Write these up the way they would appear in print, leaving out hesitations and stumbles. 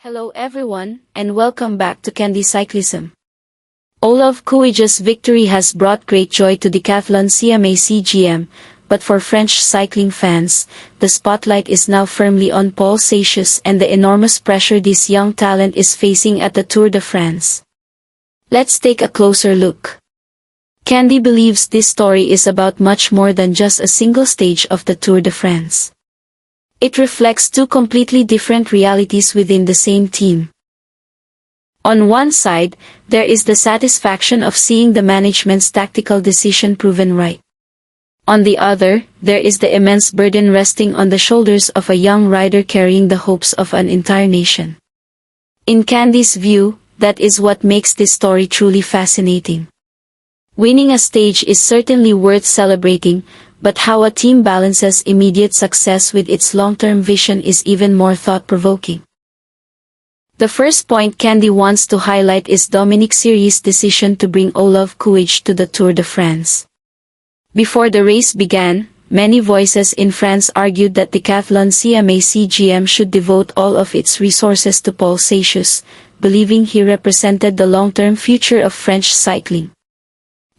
Hello everyone, and welcome back to Candy Cyclisme. Olav Kooij's victory has brought great joy to Decathlon CMA CGM, but for French cycling fans, the spotlight is now firmly on Paul Seixas and the enormous pressure this young talent is facing at the Tour de France. Let's take a closer look. Candy believes this story is about much more than just a single stage of the Tour de France. It reflects two completely different realities within the same team. On one side, there is the satisfaction of seeing the management's tactical decision proven right. On the other, there is the immense burden resting on the shoulders of a young rider carrying the hopes of an entire nation. In Candy's view, that is what makes this story truly fascinating. Winning a stage is certainly worth celebrating, but how a team balances immediate success with its long-term vision is even more thought-provoking. The first point Candy wants to highlight is Dominique Siri's decision to bring Olav Kooij to the Tour de France. Before the race began, many voices in France argued that Decathlon CMA CGM should devote all of its resources to Paul Seixas, believing he represented the long-term future of French cycling.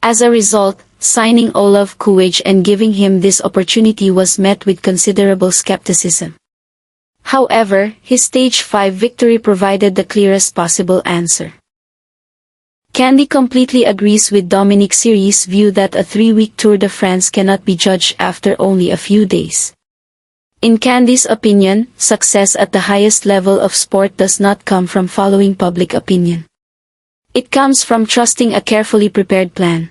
As a result, signing Olav Kooij and giving him this opportunity was met with considerable skepticism. However, his Stage 5 victory provided the clearest possible answer. Candy completely agrees with Dominique Siri's view that a 3-week Tour de France cannot be judged after only a few days. In Candy's opinion, success at the highest level of sport does not come from following public opinion. It comes from trusting a carefully prepared plan.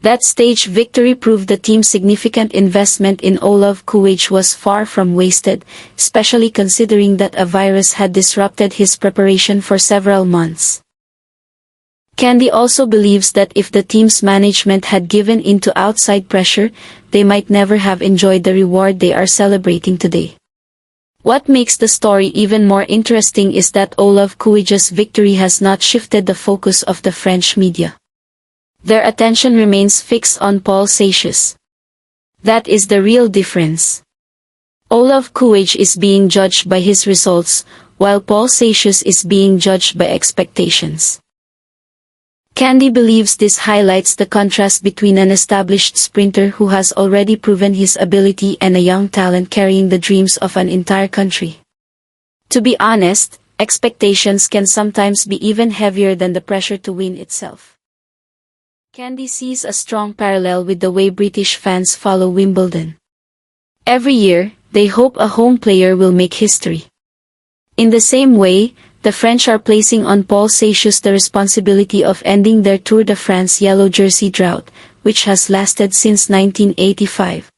That stage victory proved the team's significant investment in Olav Kooij was far from wasted, especially considering that a virus had disrupted his preparation for several months. Candy also believes that if the team's management had given in to outside pressure, they might never have enjoyed the reward they are celebrating today. What makes the story even more interesting is that Olav Kooij's victory has not shifted the focus of the French media. Their attention remains fixed on Paul Seixas. That is the real difference. Olav Kooij is being judged by his results, while Paul Seixas is being judged by expectations. Candy believes this highlights the contrast between an established sprinter who has already proven his ability and a young talent carrying the dreams of an entire country. To be honest, expectations can sometimes be even heavier than the pressure to win itself. Candy sees a strong parallel with the way British fans follow Wimbledon. Every year, they hope a home player will make history. In the same way, the French are placing on Paul Seixas the responsibility of ending their Tour de France yellow jersey drought, which has lasted since 1985.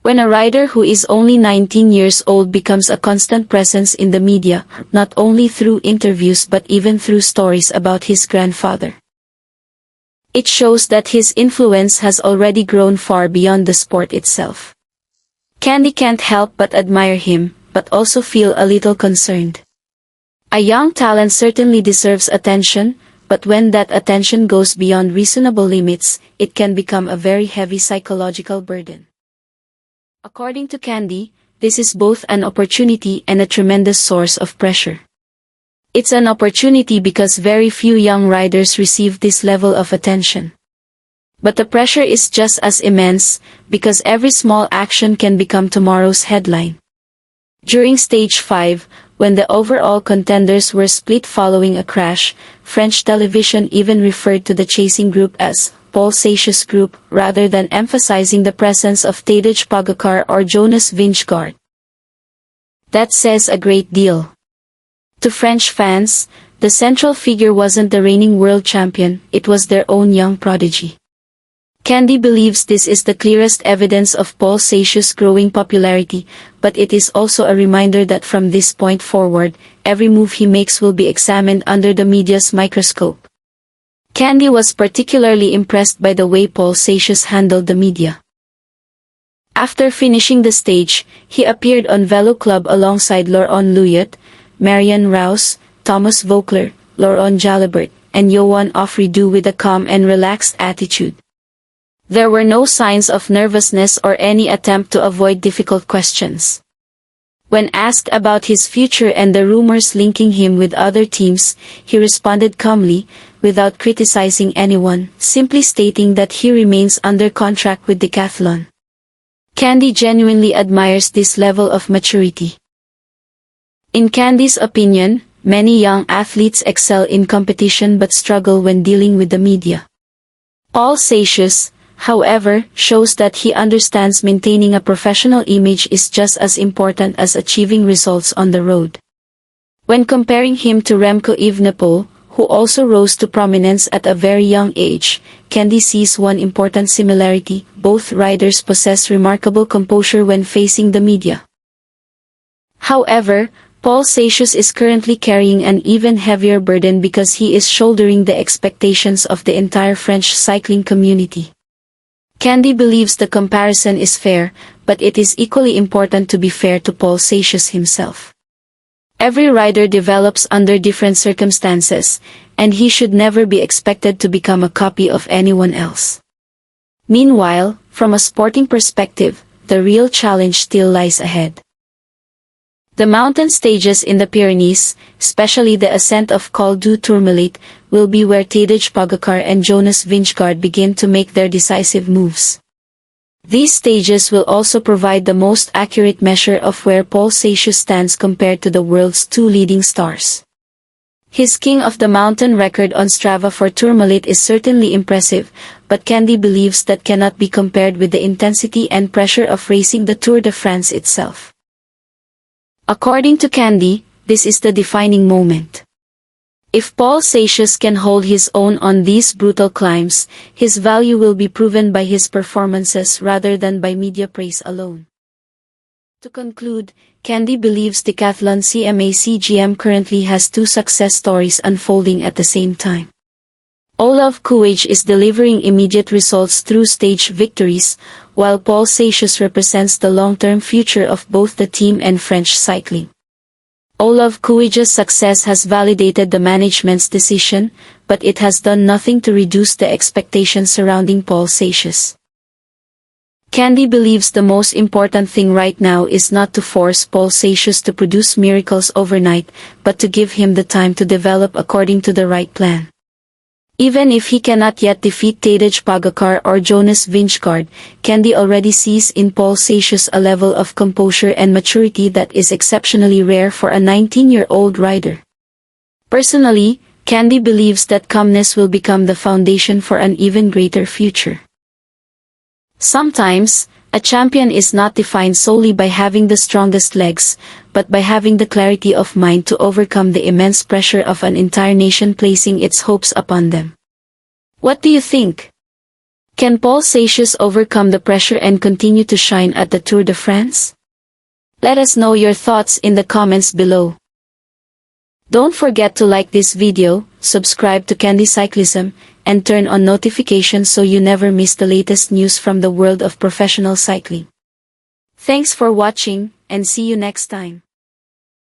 When a rider who is only 19 years old becomes a constant presence in the media, not only through interviews but even through stories about his grandfather, it shows that his influence has already grown far beyond the sport itself. Candy can't help but admire him, but also feel a little concerned. A young talent certainly deserves attention, but when that attention goes beyond reasonable limits, it can become a very heavy psychological burden. According to Candy, this is both an opportunity and a tremendous source of pressure. It's an opportunity because very few young riders receive this level of attention. But the pressure is just as immense, because every small action can become tomorrow's headline. During Stage 5, when the overall contenders were split following a crash, French television even referred to the chasing group as Paul Seixas Group, rather than emphasizing the presence of Tadej Pogacar or Jonas Vingegaard. That says a great deal. To French fans, the central figure wasn't the reigning world champion, it was their own young prodigy. Candy believes this is the clearest evidence of Paul Seixas' growing popularity, but it is also a reminder that from this point forward, every move he makes will be examined under the media's microscope. Candy was particularly impressed by the way Paul Seixas handled the media. After finishing the stage, he appeared on Velo Club alongside Laurent Luyet, Marianne Rouse, Thomas Voeckler, Laurent Jalabert, and Johan Ofridou with a calm and relaxed attitude. There were no signs of nervousness or any attempt to avoid difficult questions. When asked about his future and the rumors linking him with other teams, he responded calmly, without criticizing anyone, simply stating that he remains under contract with Decathlon. Candy genuinely admires this level of maturity. In Candy's opinion, many young athletes excel in competition but struggle when dealing with the media. Paul Seixas, however, shows that he understands maintaining a professional image is just as important as achieving results on the road. When comparing him to Remco Evenepoel, who also rose to prominence at a very young age, Candy sees one important similarity: both riders possess remarkable composure when facing the media. However, Paul Seixas is currently carrying an even heavier burden because he is shouldering the expectations of the entire French cycling community. Candy believes the comparison is fair, but it is equally important to be fair to Paul Seixas himself. Every rider develops under different circumstances, and he should never be expected to become a copy of anyone else. Meanwhile, from a sporting perspective, the real challenge still lies ahead. The mountain stages in the Pyrenees, especially the ascent of Col du Tourmalet, will be where Tadej Pogacar and Jonas Vingegaard begin to make their decisive moves. These stages will also provide the most accurate measure of where Paul Seixas stands compared to the world's two leading stars. His King of the Mountain record on Strava for Tourmalet is certainly impressive, but Candy believes that cannot be compared with the intensity and pressure of racing the Tour de France itself. According to Candy, this is the defining moment. If Paul Seixas can hold his own on these brutal climbs, his value will be proven by his performances rather than by media praise alone. To conclude, Candy believes Decathlon CMA CGM currently has two success stories unfolding at the same time. Olav Kooij is delivering immediate results through stage victories, while Paul Seixas represents the long-term future of both the team and French cycling. Olav Kooij's success has validated the management's decision, but it has done nothing to reduce the expectations surrounding Paul Seixas. Candy believes the most important thing right now is not to force Paul Seixas to produce miracles overnight, but to give him the time to develop according to the right plan. Even if he cannot yet defeat Tadej Pogacar or Jonas Vingegaard, Candy already sees in Paul Seixas a level of composure and maturity that is exceptionally rare for a 19-year-old rider. Personally, Candy believes that calmness will become the foundation for an even greater future. Sometimes, a champion is not defined solely by having the strongest legs, but by having the clarity of mind to overcome the immense pressure of an entire nation placing its hopes upon them. What do you think? Can Paul Seixas overcome the pressure and continue to shine at the Tour de France? Let us know your thoughts in the comments below. Don't forget to like this video, subscribe to Candy Cyclisme, and turn on notifications so you never miss the latest news from the world of professional cycling. Thanks for watching, and see you next time.